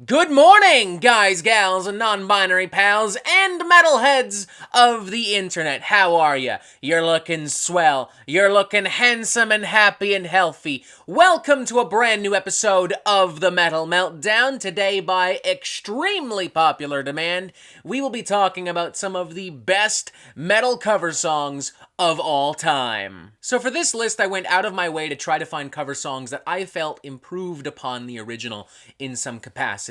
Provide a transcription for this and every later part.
Good morning, guys, gals, and non-binary pals, and metalheads of the internet. How are ya? You're looking swell. You're looking handsome and happy and healthy. Welcome to a brand new episode of the Metal Meltdown. Today, by extremely popular demand, we will be talking about some of the best metal cover songs of all time. So for this list, I went out of my way to try to find cover songs that I felt improved upon the original in some capacity.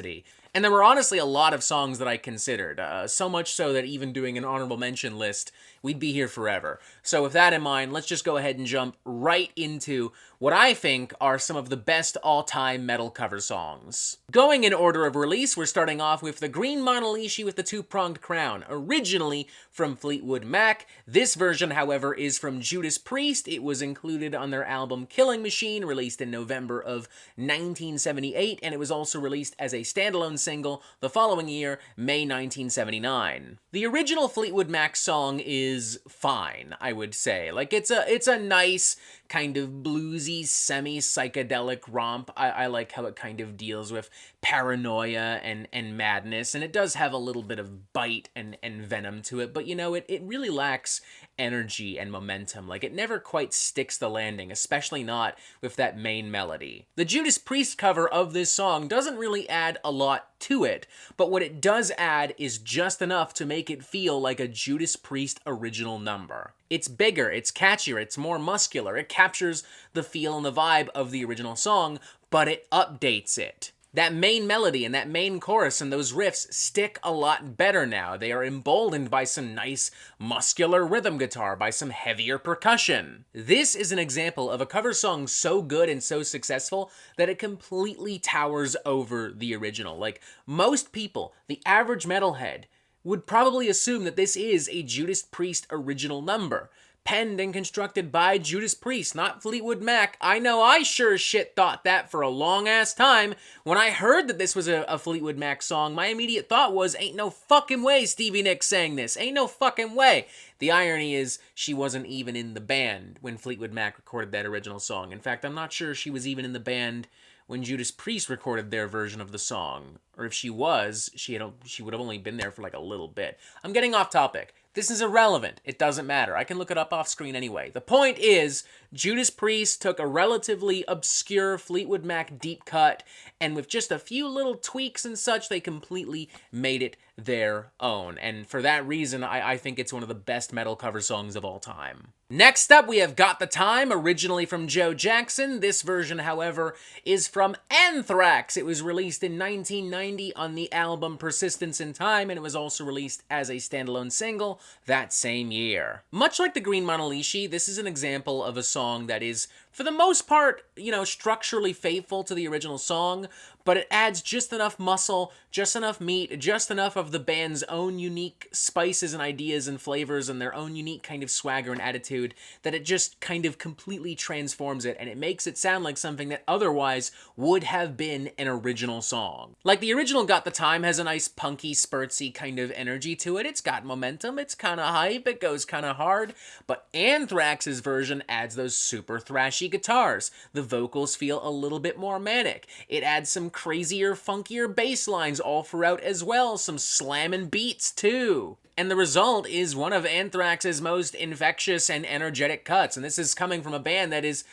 And there were honestly a lot of songs that I considered, so much so that even doing an honorable mention list, we'd be here forever. So with that in mind, let's just go ahead and jump right into what I think are some of the best all-time metal cover songs. Going in order of release, we're starting off with the Green Manalishi with the Two-Pronged Crown, originally from Fleetwood Mac. This version, however, is from Judas Priest. It was included on their album Killing Machine, released in November of 1978, and it was also released as a standalone single the following year, May 1979. The original Fleetwood Mac song is fine, I would say. Like, it's a nice kind of bluesy, semi-psychedelic romp. I like how it kind of deals with paranoia and madness, and it does have a little bit of bite and venom to it, but you know, it really lacks energy and momentum. Like, it never quite sticks the landing, especially not with that main melody. The Judas Priest cover of this song doesn't really add a lot to it, but what it does add is just enough to make it feel like a Judas Priest original number. It's bigger, it's catchier, it's more muscular, it captures the feel and the vibe of the original song, but it updates it. That main melody and that main chorus and those riffs stick a lot better now. They are emboldened by some nice muscular rhythm guitar, by some heavier percussion. This is an example of a cover song so good and so successful that it completely towers over the original. Like, most people, the average metalhead, would probably assume that this is a Judas Priest original number. Penned and constructed by Judas Priest, not Fleetwood Mac. I know I sure as shit thought that for a long-ass time. When I heard that this was a Fleetwood Mac song, my immediate thought was, ain't no fucking way Stevie Nicks sang this. Ain't no fucking way. The irony is, she wasn't even in the band when Fleetwood Mac recorded that original song. In fact, I'm not sure she was even in the band when Judas Priest recorded their version of the song. Or if she was, she would have only been there for like a little bit. I'm getting off topic. This is irrelevant. It doesn't matter. I can look it up off screen anyway. The point is, Judas Priest took a relatively obscure Fleetwood Mac deep cut, and with just a few little tweaks and such, they completely made it their own. And for that reason, I think it's one of the best metal cover songs of all time. Next up, we have Got the Time, originally from Joe Jackson. This version, however, is from Anthrax. It was released in 1990 on the album Persistence in Time, and it was also released as a standalone single that same year. Much like the Green Manalishi, this is an example of a song that is, for the most part, you know, structurally faithful to the original song, but it adds just enough muscle, just enough meat, just enough of the band's own unique spices and ideas and flavors and their own unique kind of swagger and attitude that it just kind of completely transforms it, and it makes it sound like something that otherwise would have been an original song. Like, the original Got the Time has a nice punky, spurtsy kind of energy to it. It's got momentum, it's kind of hype, it goes kind of hard, but Anthrax's version adds those super thrashy guitars. The vocals feel a little bit more manic. It adds some crazier, funkier bass lines all throughout as well, some slamming beats too. And the result is one of Anthrax's most infectious and energetic cuts, and this is coming from a band that is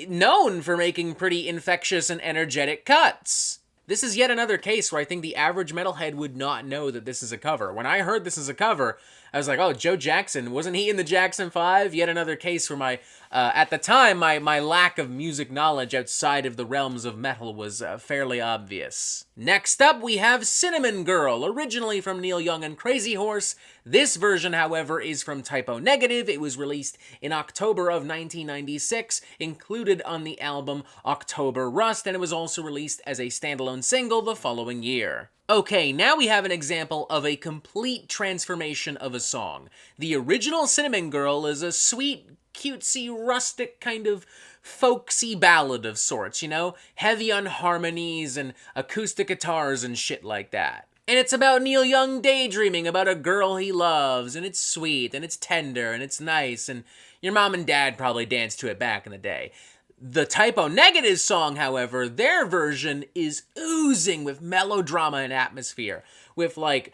known for making pretty infectious and energetic cuts. This is yet another case where I think the average metalhead would not know that this is a cover. When I heard this is a cover, I was like, oh, Joe Jackson, wasn't he in the Jackson 5? Yet another case where my, at the time, my lack of music knowledge outside of the realms of metal was fairly obvious. Next up, we have Cinnamon Girl, originally from Neil Young and Crazy Horse. This version, however, is from Typo Negative. It was released in October of 1996, included on the album October Rust, and it was also released as a standalone single the following year. Okay, now we have an example of a complete transformation of a song. The original Cinnamon Girl is a sweet, cutesy, rustic kind of folksy ballad of sorts, you know? Heavy on harmonies and acoustic guitars and shit like that. And it's about Neil Young daydreaming about a girl he loves, and it's sweet, and it's tender, and it's nice, and your mom and dad probably danced to it back in the day. The Typo Negative song, however, their version is oozing with melodrama and atmosphere, with like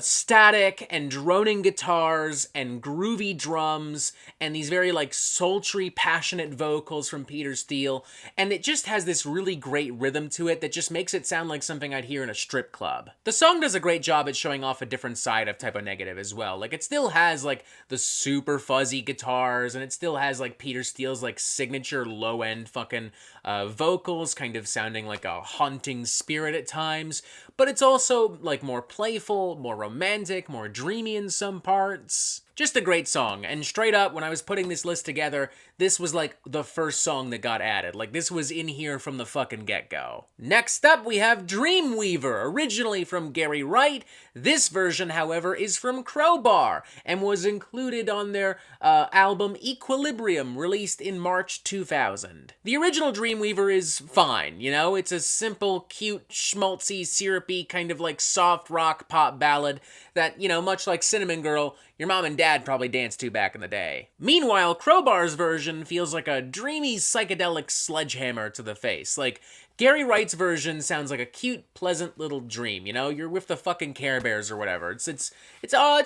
static and droning guitars and groovy drums and these very like sultry, passionate vocals from Peter Steele, and it just has this really great rhythm to it that just makes it sound like something I'd hear in a strip club. The song does a great job at showing off a different side of Typo Negative as well. Like, it still has like the super fuzzy guitars, and it still has like Peter Steele's like signature low-end fucking vocals, kind of sounding like a haunting spirit at times, but it's also like more playful, more romantic, more dreamy in some parts. Just a great song, and straight up, when I was putting this list together, this was like the first song that got added. Like, this was in here from the fucking get-go. Next up, we have Dreamweaver, originally from Gary Wright. This version, however, is from Crowbar, and was included on their album Equilibrium, released in March 2000. The original Dreamweaver is fine, you know? It's a simple, cute, schmaltzy, syrupy, kind of like soft rock pop ballad that, you know, much like Cinnamon Girl, your mom and dad probably danced to back in the day. Meanwhile, Crowbar's version feels like a dreamy, psychedelic sledgehammer to the face. Like, Gary Wright's version sounds like a cute, pleasant little dream, you know? You're with the fucking Care Bears or whatever. It's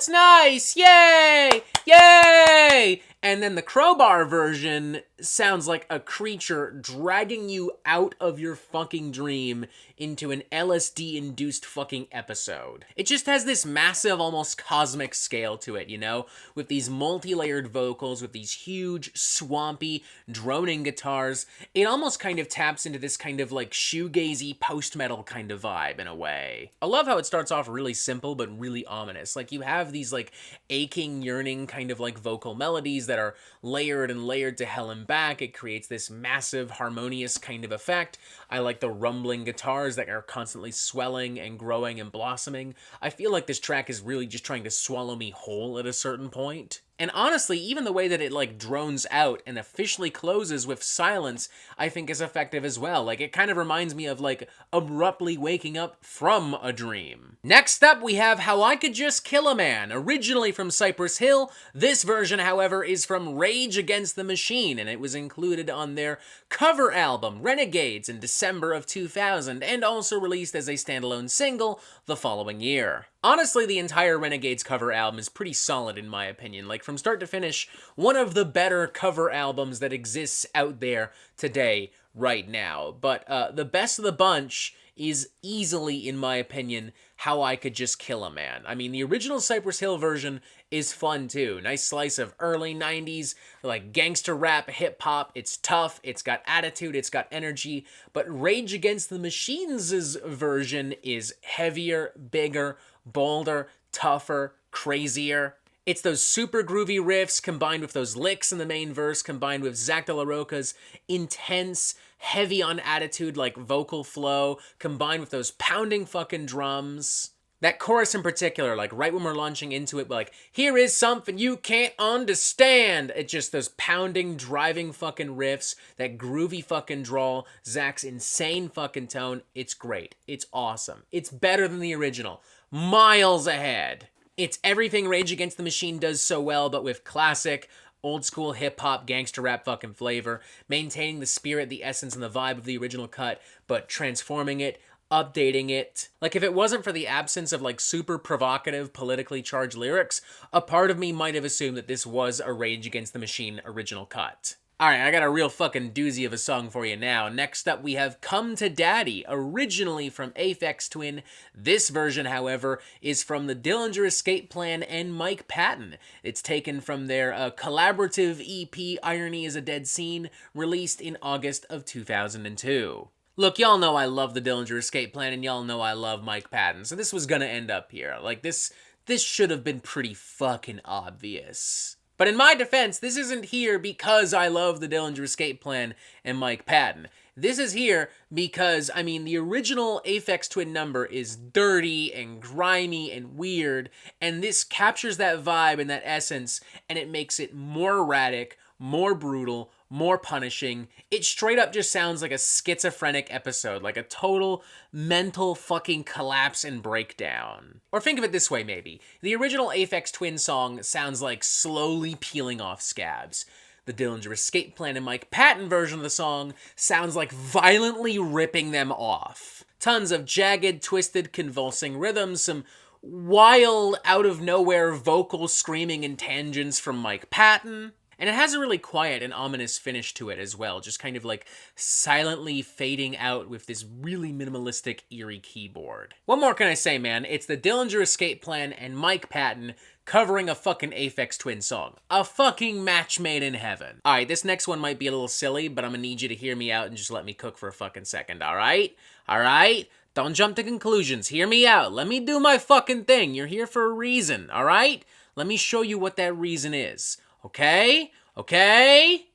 nice! Yay! Yay! And then the Crowbar version sounds like a creature dragging you out of your fucking dream into an LSD-induced fucking episode. It just has this massive, almost cosmic scale to it, you know? With these multi-layered vocals, with these huge, swampy, droning guitars. It almost kind of taps into this kind of like shoegazy post-metal kind of vibe in a way. I love how it starts off really simple but really ominous. Like, you have these like aching, yearning kind of like vocal melodies that are layered and layered to hell and back. It creates this massive, harmonious kind of effect. I like the rumbling guitars that are constantly swelling and growing and blossoming. I feel like this track is really just trying to swallow me whole at a certain point. And honestly, even the way that it like drones out and officially closes with silence, I think is effective as well. Like, it kind of reminds me of like abruptly waking up from a dream. Next up, we have How I Could Just Kill a Man, originally from Cypress Hill. This version, however, is from Rage Against the Machine, and it was included on their cover album, Renegades, in December of 2000, and also released as a standalone single the following year. Honestly, the entire Renegades cover album is pretty solid in my opinion. Like, from start to finish, one of the better cover albums that exists out there today, right now. But the best of the bunch is easily, in my opinion, How I Could Just Kill a Man. I mean, the original Cypress Hill version is fun too. Nice slice of early 90s, like gangster rap, hip hop. It's tough, it's got attitude, it's got energy. But Rage Against the Machines' version is heavier, bigger, bolder, tougher, crazier. It's those super groovy riffs combined with those licks in the main verse, combined with Zach De La Rocha's intense, heavy on attitude like vocal flow, combined with those pounding fucking drums. That chorus in particular, like right when we're launching into it, like, here is something you can't understand. It's just those pounding, driving fucking riffs, that groovy fucking drawl, Zach's insane fucking tone. It's great. It's awesome. It's better than the original. Miles ahead. It's everything Rage Against the Machine does so well, but with classic, old school hip-hop, gangster rap fucking flavor, maintaining the spirit, the essence, and the vibe of the original cut, but transforming it, updating it. Like, if it wasn't for the absence of, like, super provocative, politically charged lyrics, a part of me might have assumed that this was a Rage Against the Machine original cut. Alright, I got a real fucking doozy of a song for you now. Next up, we have Come to Daddy, originally from Aphex Twin. This version, however, is from the Dillinger Escape Plan and Mike Patton. It's taken from their collaborative EP, Irony is a Dead Scene, released in August of 2002. Look, y'all know I love the Dillinger Escape Plan, and y'all know I love Mike Patton, so this was gonna end up here. Like, this should have been pretty fucking obvious. But in my defense, this isn't here because I love the Dillinger Escape Plan and Mike Patton. This is here because, I mean, the original Aphex Twin number is dirty and grimy and weird, and this captures that vibe and that essence, and it makes it more erratic, more brutal, more punishing. It straight up just sounds like a schizophrenic episode, like a total mental fucking collapse and breakdown. Or think of it this way, maybe. The original Aphex Twin song sounds like slowly peeling off scabs. The Dillinger Escape Plan and Mike Patton version of the song sounds like violently ripping them off. Tons of jagged, twisted, convulsing rhythms, some wild, out-of-nowhere vocal screaming and tangents from Mike Patton. And it has a really quiet and ominous finish to it as well, just kind of like silently fading out with this really minimalistic, eerie keyboard. What more can I say, man? It's the Dillinger Escape Plan and Mike Patton covering a fucking Aphex Twin song. A fucking match made in heaven. Alright, this next one might be a little silly, but I'm gonna need you to hear me out and just let me cook for a fucking second, alright? Alright? Don't jump to conclusions. Hear me out. Let me do my fucking thing. You're here for a reason, alright? Let me show you what that reason is. Okay? Okay?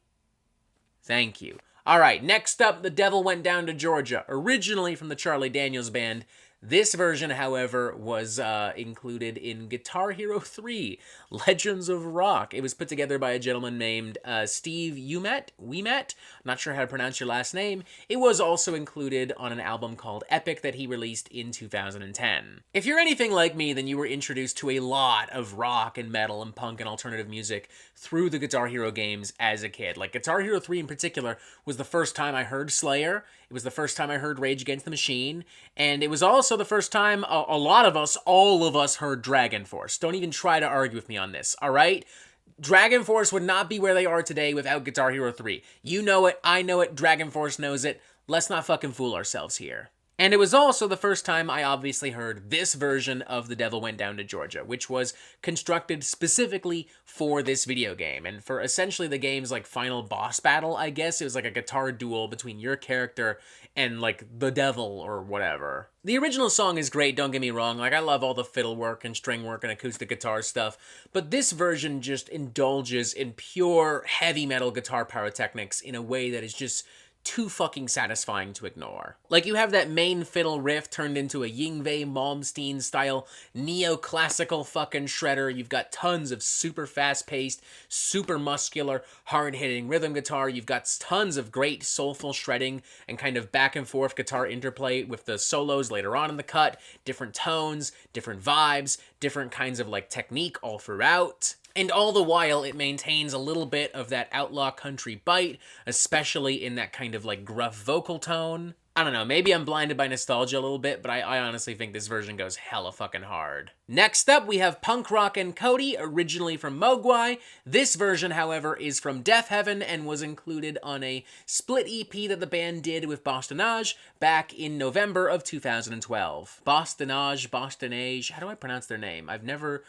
Thank you. Alright, next up, The Devil Went Down to Georgia, originally from the Charlie Daniels Band. This version, however, was included in Guitar Hero 3, Legends of Rock. It was put together by a gentleman named Steve Ouimet. Not sure how to pronounce your last name. It was also included on an album called Epic that he released in 2010. If you're anything like me, then you were introduced to a lot of rock and metal and punk and alternative music through the Guitar Hero games as a kid. Like, Guitar Hero 3 in particular was the first time I heard Slayer. It was the first time I heard Rage Against the Machine. And it was also the first time all of us heard Dragon Force. Don't even try to argue with me on this, alright? Dragon Force would not be where they are today without Guitar Hero 3. You know it, I know it, Dragon Force knows it. Let's not fucking fool ourselves here. And it was also the first time I obviously heard this version of The Devil Went Down to Georgia, which was constructed specifically for this video game, and for essentially the game's, like, final boss battle, I guess. It was like a guitar duel between your character and, like, the devil or whatever. The original song is great, don't get me wrong. Like, I love all the fiddle work and string work and acoustic guitar stuff, but this version just indulges in pure heavy metal guitar pyrotechnics in a way that is just too fucking satisfying to ignore. Like, you have that main fiddle riff turned into a Yngwie Malmsteen style neoclassical fucking shredder. You've got tons of super fast-paced, super muscular, hard-hitting rhythm guitar. You've got tons of great soulful shredding and kind of back and forth guitar interplay with the solos later on in the cut, different tones, different vibes, different kinds of, like, technique all throughout. And all the while, it maintains a little bit of that outlaw country bite, especially in that kind of, like, gruff vocal tone. I don't know, maybe I'm blinded by nostalgia a little bit, but I honestly think this version goes hella fucking hard. Next up, we have Punk Rock and Cody, originally from Mogwai. This version, however, is from Death Heaven and was included on a split EP that the band did with Bostonage back in November of 2012. Bostonage, how do I pronounce their name? I've never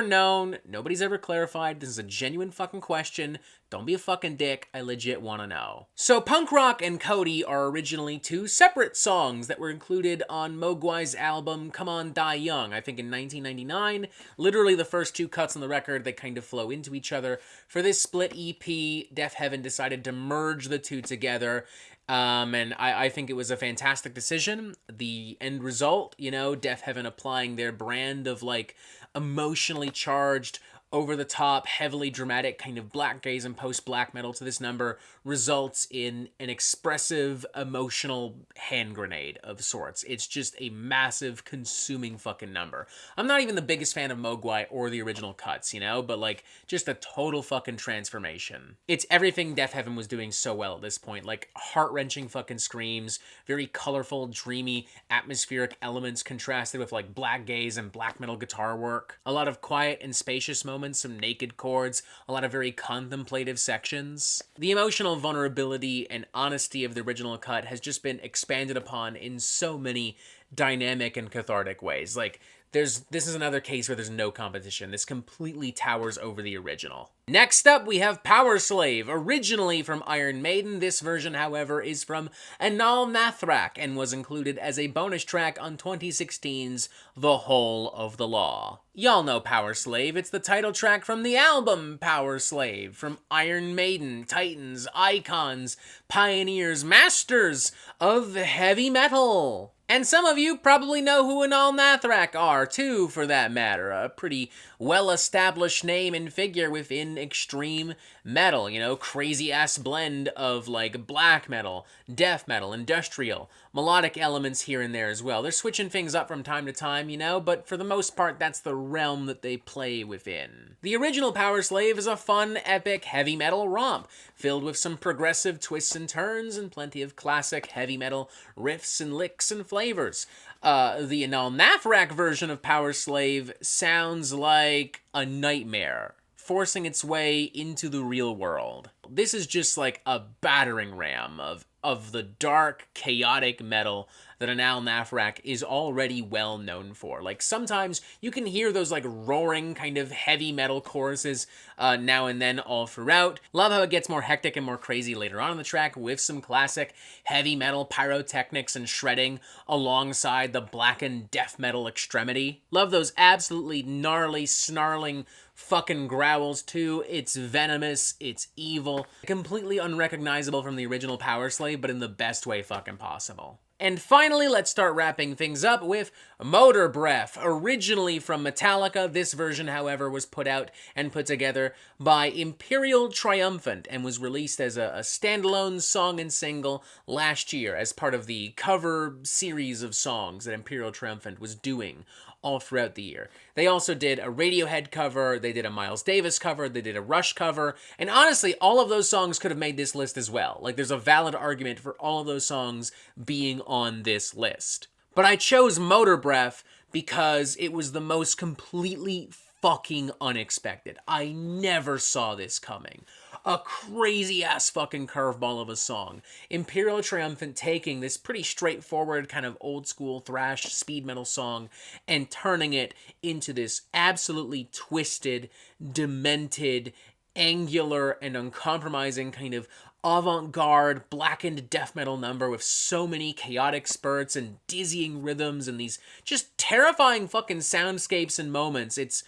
known, nobody's ever clarified. This is a genuine fucking question. Don't be a fucking dick, I legit want to know. So Punk Rock and Cody are originally two separate songs that were included on Mogwai's album Come On Die Young, I think in 1999. Literally the first two cuts on the record, they kind of flow into each other. For this split EP, Death Heaven decided to merge the two together. And I think it was a fantastic decision. The end result, you know, Death Heaven applying their brand of, like, emotionally charged, over-the-top, heavily dramatic kind of black gaze and post-black metal to this number results in an expressive, emotional hand grenade of sorts. It's just a massive, consuming fucking number. I'm not even the biggest fan of Mogwai or the original cuts, you know, but, like, just a total fucking transformation. It's everything Death Heaven was doing so well at this point, like heart-wrenching fucking screams, very colorful, dreamy, atmospheric elements contrasted with, like, black gaze and black metal guitar work. A lot of quiet and spacious moments, some naked chords, a lot of very contemplative sections. The emotional vulnerability and honesty of the original cut has just been expanded upon in so many dynamic and cathartic ways. Like, this is another case where there's no competition. This completely towers over the original. Next up, we have Powerslave, originally from Iron Maiden. This version, however, is from Anthrax and was included as a bonus track on 2016's The Whole of the Law. Y'all know Powerslave. It's the title track from the album Powerslave, from Iron Maiden, titans, icons, pioneers, masters of heavy metal. And some of you probably know who Anthrax are, too, for that matter. A pretty well-established name and figure within extreme metal, you know, crazy-ass blend of, like, black metal, death metal, industrial, melodic elements here and there as well. They're switching things up from time to time, you know, but for the most part, that's the realm that they play within. The original Powerslave is a fun, epic, heavy metal romp, filled with some progressive twists and turns and plenty of classic heavy metal riffs and licks and flavors. The Anthrax version of Powerslave sounds like a nightmare, forcing its way into the real world. This is just like a battering ram of the dark, chaotic metal that Anthrax is already well known for. Like, sometimes you can hear those, like, roaring kind of heavy metal choruses now and then all throughout. Love how it gets more hectic and more crazy later on in the track with some classic heavy metal pyrotechnics and shredding alongside the blackened death metal extremity. Love those absolutely gnarly, snarling fucking growls too. It's venomous, it's evil, completely unrecognizable from the original Powerslave, but in the best way fucking possible. And finally, let's start wrapping things up with Motorbreath. Originally from Metallica, this version, however, was put out and put together by Imperial Triumphant and was released as a standalone song and single last year as part of the cover series of songs that Imperial Triumphant was doing all throughout the year. They also did a Radiohead cover, they did a Miles Davis cover, they did a Rush cover, and honestly, all of those songs could have made this list as well. Like, there's a valid argument for all of those songs being on this list. But I chose Motorbreath because it was the most completely fucking unexpected. I never saw this coming. A crazy-ass fucking curveball of a song. Imperial Triumphant taking this pretty straightforward kind of old-school thrash speed metal song and turning it into this absolutely twisted, demented, angular, and uncompromising kind of avant-garde, blackened death metal number with so many chaotic spurts and dizzying rhythms and these just terrifying fucking soundscapes and moments. It's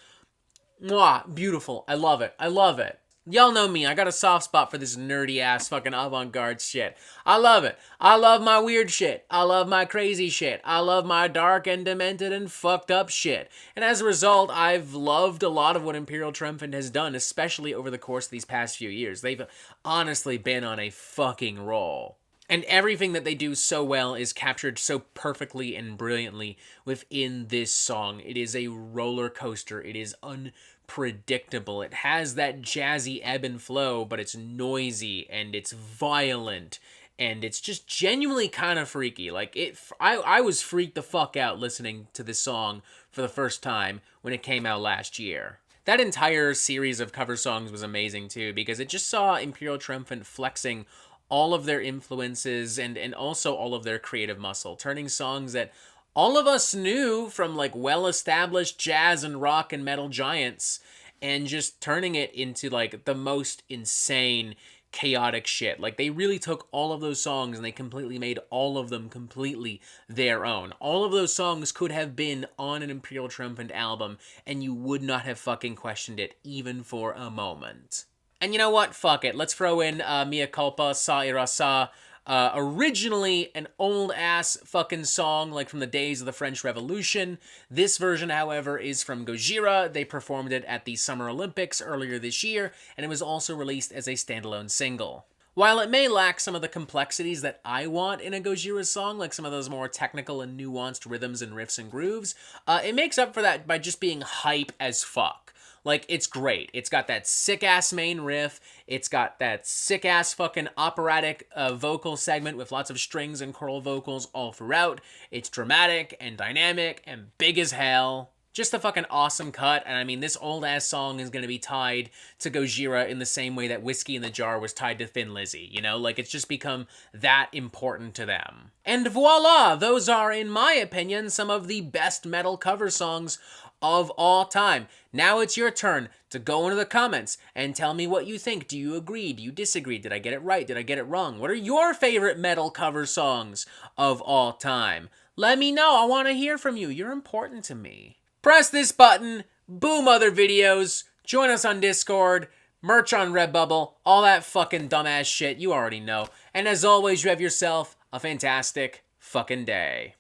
beautiful. I love it. I love it. Y'all know me, I got a soft spot for this nerdy-ass fucking avant-garde shit. I love it. I love my weird shit. I love my crazy shit. I love my dark and demented and fucked up shit. And as a result, I've loved a lot of what Imperial Triumphant has done, especially over the course of these past few years. They've honestly been on a fucking roll. And everything that they do so well is captured so perfectly and brilliantly within this song. It is a roller coaster. It is unpredictable. It has that jazzy ebb and flow, but it's noisy and it's violent and it's just genuinely kind of freaky. Like, I was freaked the fuck out listening to this song for the first time when it came out last year. That entire series of cover songs was amazing too, because it just saw Imperial Triumphant flexing all of their influences and also all of their creative muscle, turning songs that all of us knew from like well-established jazz and rock and metal giants and just turning it into like the most insane, chaotic shit. Like, they really took all of those songs and they completely made all of them completely their own. All of those songs could have been on an Imperial Triumphant album and you would not have fucking questioned it even for a moment. And you know what? Fuck it. Let's throw in Mea Culpa, Sa Ira Sa. Originally an old-ass fucking song, like from the days of the French Revolution. This version, however, is from Gojira. They performed it at the Summer Olympics earlier this year, and it was also released as a standalone single. While it may lack some of the complexities that I want in a Gojira song, like some of those more technical and nuanced rhythms and riffs and grooves, it makes up for that by just being hype as fuck. Like, it's great. It's got that sick-ass main riff. It's got that sick-ass fucking operatic vocal segment with lots of strings and choral vocals all throughout. It's dramatic and dynamic and big as hell. Just a fucking awesome cut, and I mean, this old-ass song is gonna be tied to Gojira in the same way that Whiskey in the Jar was tied to Thin Lizzy, you know? Like, it's just become that important to them. And voila! Those are, in my opinion, some of the best metal cover songs of all time. Now it's your turn to go into the comments and tell me what you think. Do you agree? Do you disagree? Did I get it right? Did I get it wrong? What are your favorite metal cover songs of all time? Let me know. I want to hear from you. You're important to me. Press this button, boom other videos, join us on Discord, merch on Redbubble, all that fucking dumbass shit you already know. And as always, you have yourself a fantastic fucking day.